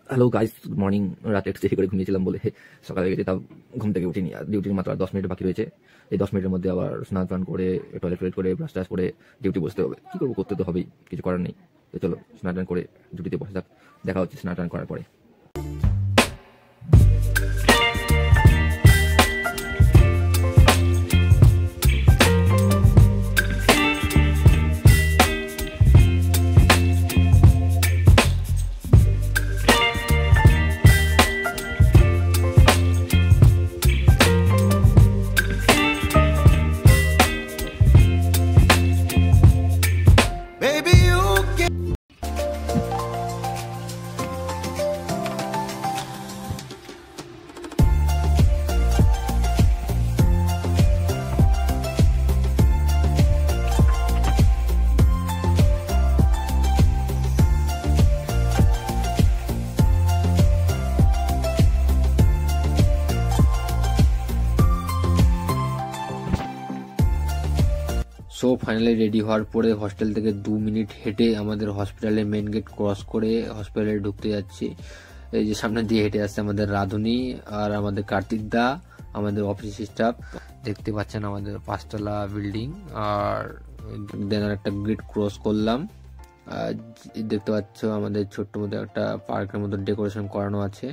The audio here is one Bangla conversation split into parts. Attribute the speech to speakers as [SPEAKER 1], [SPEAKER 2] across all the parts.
[SPEAKER 1] Hello guys, good morning. রাতে একটু দেরি করে ঘুমিয়েছিলাম বলে সকালে গেছে, তাও ঘুম থেকে উঠিনি। আর ডিউটির মাত্র 10 মিনিট বাকি রয়েছে। এই 10 মিনিটের মধ্যে আবার স্নান টান করে টয়লেট করে ব্রাশ টাশ করে ডিউটি বসতে হবে। কি করবো, করতে তো হবেই, কিছু করার নেই। তো চলো স্নান টান করে ডিউটিতে বসে যাক। দেখা হচ্ছে স্নান টান করার পরে। সো ফাইনালি রেডি হওয়ার পরে হস্টেল থেকে 2 মিনিট হেঁটে আমাদের হসপিটালের মেন গেট ক্রস করে হসপিটালে ঢুকতে যাচ্ছি। এই যে সামনে দিয়ে হেঁটে আসছে আমাদের রাধুনী আর আমাদের কার্তিক দা, আমাদের অফিস স্টাফ। দেখতে পাচ্ছেন আমাদের 5তলা বিল্ডিং। আর দেন একটা গেট ক্রস করলাম। দেখতে পাচ্ছ আমাদের ছোট্ট মতো একটা পার্কের মতো ডেকোরেশন করানো আছে।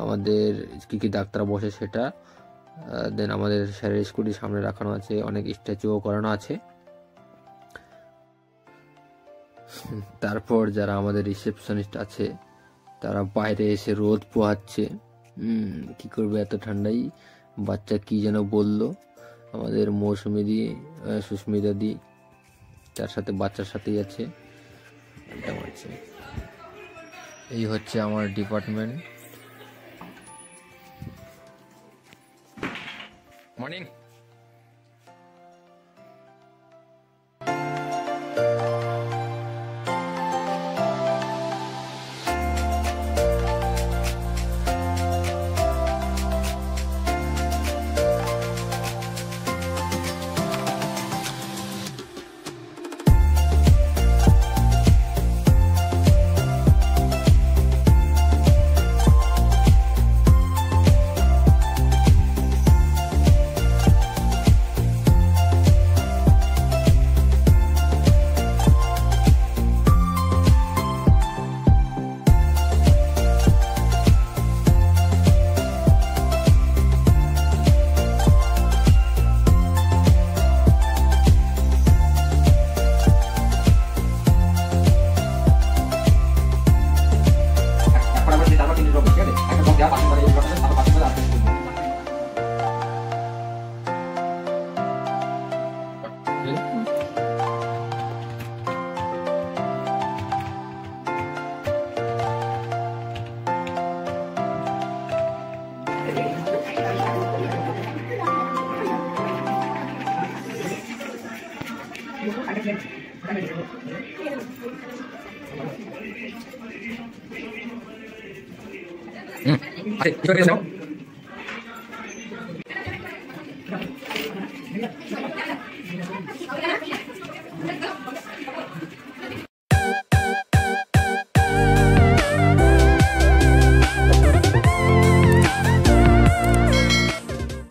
[SPEAKER 1] আমাদের কি কি ডাক্তার বসে সেটা। দেন আমাদের স্যারের স্কুটি সামনে রাখানো আছে, অনেক স্ট্যাচুও করানো আছে। তারপর যারা আমাদের রিসেপশনিস্ট আছে তারা বাইরে এসে রোদ পোহাচ্ছে। কি করবে এত ঠান্ডাই। বাচ্চা কি যেন বলল আমাদের মৌসুমি দি, সুস্মিতা দি, তার সাথে বাচ্চার সাথেই আছে। এই হচ্ছে আমার ডিপার্টমেন্ট। মর্নিং।